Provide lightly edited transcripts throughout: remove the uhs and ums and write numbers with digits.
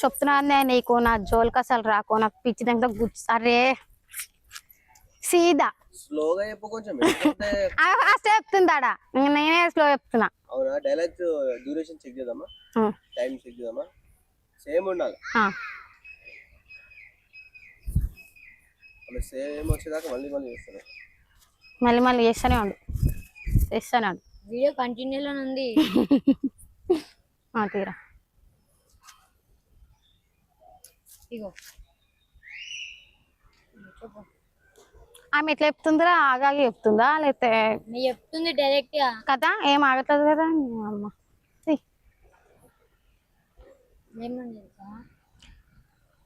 చెప్తున్నా నీకు నా జోలికి అసలు రాకు నాకు పిచ్చి దగ్గర అరే సీదా స్లోగా చెప్పు కొంచెం చెప్తుందాడా నేనే స్లో చెప్తున్నా. అవునా డైలాగ్ డ్యూరేషన్ చెక్ చేద్దామా టైం చెక్ చేద్దామా సేమ్ ఉండాలి సేమ్ వచ్చేదాకా మళ్ళీ మళ్ళీ చేస్తాను మళ్ళీ చేస్తూనే ఉండు వీడియో కంటిన్యూలో ఉంది తీరా ఇగో ఆమె ఎట్లా చెప్తుందిరా ఆగాగి చెప్తుందా లేకపోతే చెప్తుంది డైరెక్ట్ గా కదా ఏం ఆగట్లేదు కదా అమ్మ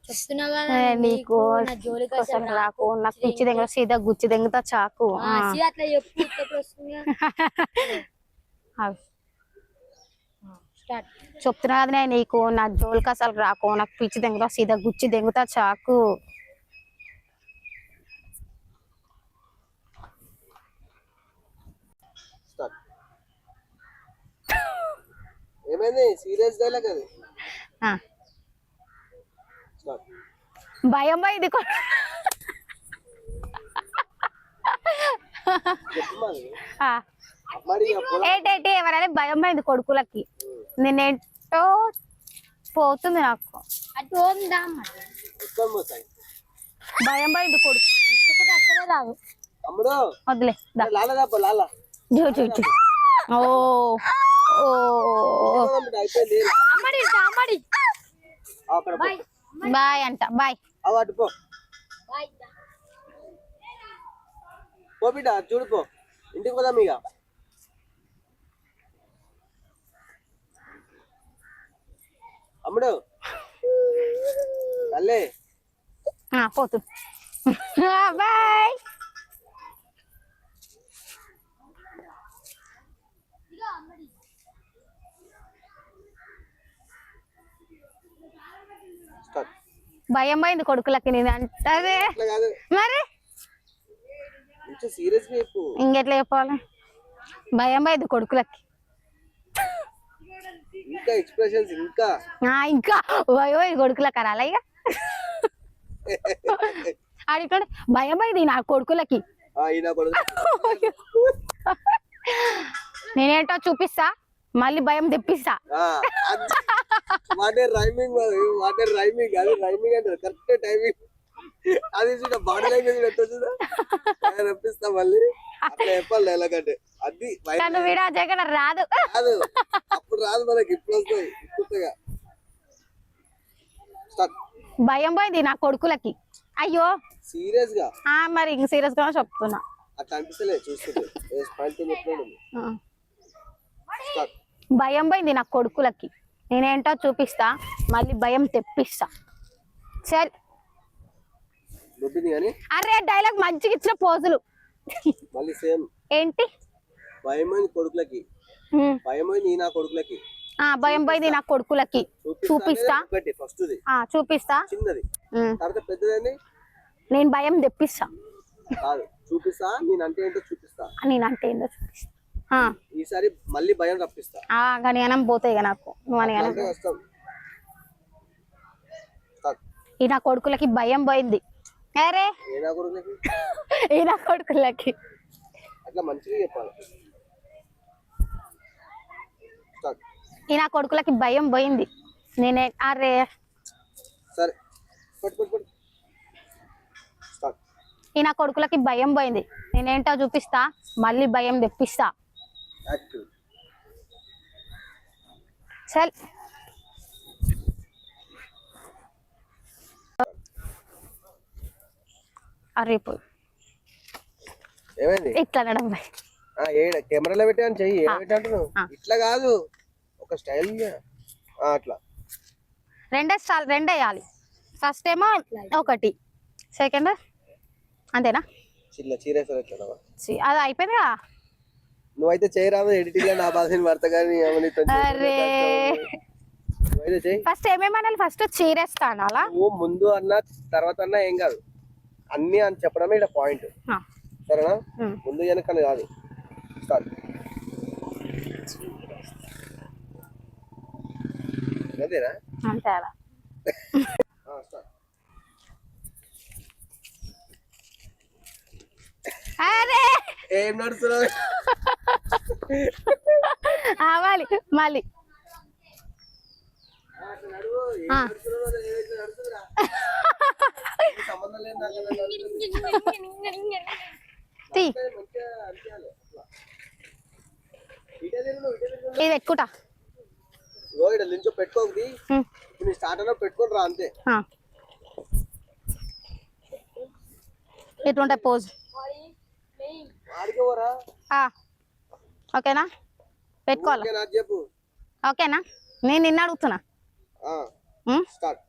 చెప్తున్నా నీకు అసలు రాకు నాకు పిచ్చి దగ్గర సీదా గుచ్చి దెంగుతా చాకు అట్లా చెప్పు చెప్తున్నా కదనే నీకు నా జోలికి అసలు రాకు నాకు పిచ్చి దెంగుతా సీదా గుచ్చి దెంగుతా చాకు. ఏమైంది సీరియస్ డైలాగ్ అది భయం ఇది ఏంటంటే ఎవరైనా భయం అయింది కొడుకులకి నేనేంటో పోతుంది నాకు భయం అయింది కొడుకు అసలే రాదు వదిలే బాయ్ అంట బాయ్ పో బిడ్డ చూడుపో ఇంటికి పోదాం ఇక అమ్ముడు తల్లే పోతు బాయ్. భయం పోయింది కొడుకులకి నేను అంటే మరి ఇంకెట్లా చెప్పాలి భయం పోయింది కొడుకులకి ఇంకా భయం పోయింది కొడుకులకి అనాలి ఇక అడిగి భయం పోయింది నా కొడుకులకి నేనేంటో చూపిస్తా మళ్ళీ భయం తెప్పిస్తా. అది బాడీ లాంగ్వేజ్ రప్పిస్తా మళ్ళీ అట్లా చెప్పాలి డైలాగ్ అంటే అది రాదు అప్పుడు రాదు మనకి ఇప్పుడు వస్తాయి కొత్తగా. భయం పోయింది నా కొడుకులకి అయ్యో సీరియస్ గా మరి ఇంక సీరియస్ గా చెప్తున్నా అట్లా అనిపిస్తలే చూస్తుంటే భయం పోయింది నా కొడుకులకి నేనేంటో చూపిస్తా మళ్ళీ భయం తెప్పిస్తా. సరే అరే డైలాగ్ మంచిగా ఇచ్చిన పోజులు మళ్ళీ సేమ్ ఏంటి భయమైంది కొడుకులకి భయమైంది నా కొడుకులకి భయం పోయింది నా కొడుకులకి చూపిస్తా చూపిస్తా చిన్నది తర్వాత పెద్దదండి నేను భయం తెప్పిస్తా కాదు చూపిస్తా నేనంటే ఏంటో చూపిస్తా చూపిస్తా ఈసారి మళ్ళీ భయం రప్పిస్తా కానీ అనం పోతాయి ఇక నాకు ఈ నా కొడుకులకి భయం పోయింది. అరే ఈ నా కొడుకులకి అట్లా మంచిగా చెప్పాలి. ఈ నా కొడుకులకి భయం పోయింది నేనే అరే సరే ఈ నా కొడుకులకి భయం పోయింది నేనేంటో చూపిస్తా మళ్ళీ భయం తెప్పిస్తా. చల్ అరే పోయి ఇట్లా కెమెరాలో పెట్టాను చెయ్యి ఇట్లా కాదు ఒక స్టైల్ అట్లా రెండే వేయాలి. ఫస్ట్ ఏమో ఒకటి సెకండ్ అంతేనా అది అయిపోయింది కదా. నువ్వైతే చేయరాదు ఎడిటింగ్ నా బాధని పడతా కానీ ఫస్ట్ ఏమేమనాలి ఫస్ట్ చీరేస్తా అనాలా ముందు అన్న తర్వాత అన్న ఏం కాదు అన్ని అని చెప్పడమే ఇక్కడ పాయింట్ సరేనా ముందు వెనకని కాదు అంతేనా స్టార్ట్. అరే ఏం నడుస్తున్నావు? మళ్ళీ మళ్ళీ అట్లా నడువు. ఏం ఆ. నడుస్తున్నావు? ఏదైతే నడుస్తుందిరా. సంబంధం లేదు నాకు. తీ మంచిగా అనిపించాలి అట్లా. ఇటే తిరుగు, ఇటే తిరుగు. ఇది పెట్టుకుంటా. ఇగో ఇక్కడ లించో పెట్టుకోకది. ఉమ్, ఇప్పుడు నీ స్టార్టర్ లో పెట్టుకొని రా అంతే. ఆ. ఎట్లుంటాయి పోజ్? ఆడికి పోరా. ఓకేనా? పెట్టుకోవాలా? ఓకే నాకు చెప్పు. ఓకేనా? నేను నిన్ను అడుగుతున్నా. ఉమ్, స్టార్ట్.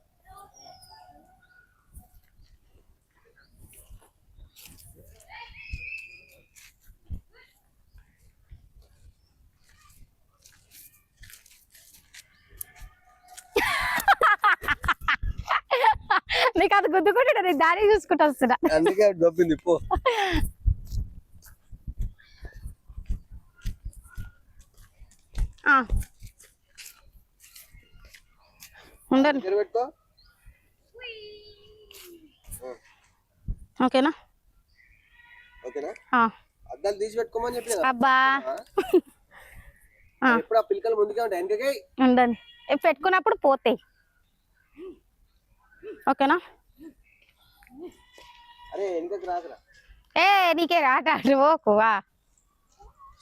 నీకు అది గుద్దుకుంటా, నేను దారి చూసుకుంటూ వస్తున్నా. అందుకే దొబ్బింది పో. ఆ. ఉండండి. దగ్గర పెట్టుకో. ఓకేనా? ఓకేనా? ఆ. అద్దాలు తీసి పెట్టుకోమని చెప్పి అబ్బా ఎప్పుడు ఆ పిల్లకలు ముందుకే ఉంటాయి వెనకకే. ఉండండి. పెట్టుకున్నప్పుడు పోతాయి. ఓకేనా? అరే వెనకకి రాకరా. ఏ నీకే ఆట ఆడుకోవా.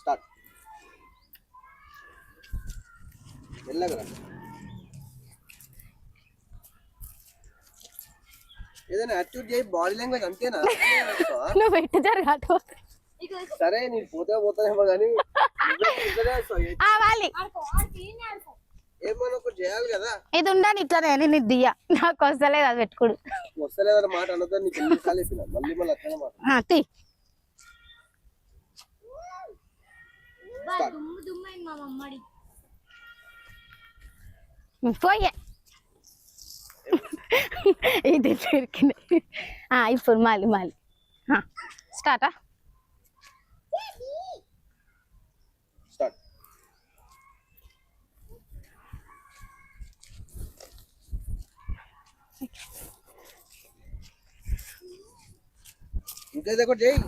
స్టార్ట్. వెళ్ళగరా. ఏదైనా యాక్టివ్ చేయి. బాడీ లాంగ్వేజ్ అంతేనా? నువ్వు పెట్టు జరగాటు. సరే నేను పోతానేమో కానీ వాళ్ళు ఏమన్నా ఒకటి చేయాలి కదా. ఇది ఉండని ఇట్లానే నేను ఇది దియ్య. నాకు వస్తలేదు అది పెట్టుకుడు. వస్తలేదన్న మాట అనొద్దని నీకు ఎన్నిసార్లు చెప్పిన. మళ్ళీ అట్లనే మాట. తీ దుమ్ము దుమ్ము అయింది మా మమ్మడి. పోయే ఇది పెరికింది. ఇప్పుడు మళ్ళీ మళ్ళీ స్టార్టా? స్టార్ట్. ఇంకేదో ఒకటి చేయి.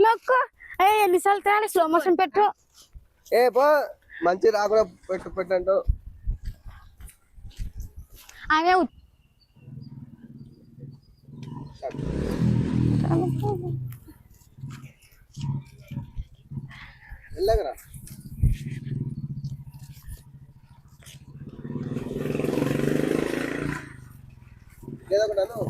నొక్కు. ఎన్నిసార్లు తేవాలి? స్లో మోషన్ పెట్టు. ఏ పో మంచి రాకుండా పెట్టంటూ. ఆమె వెళ్ళగరా. లేదా ఒకటి అను.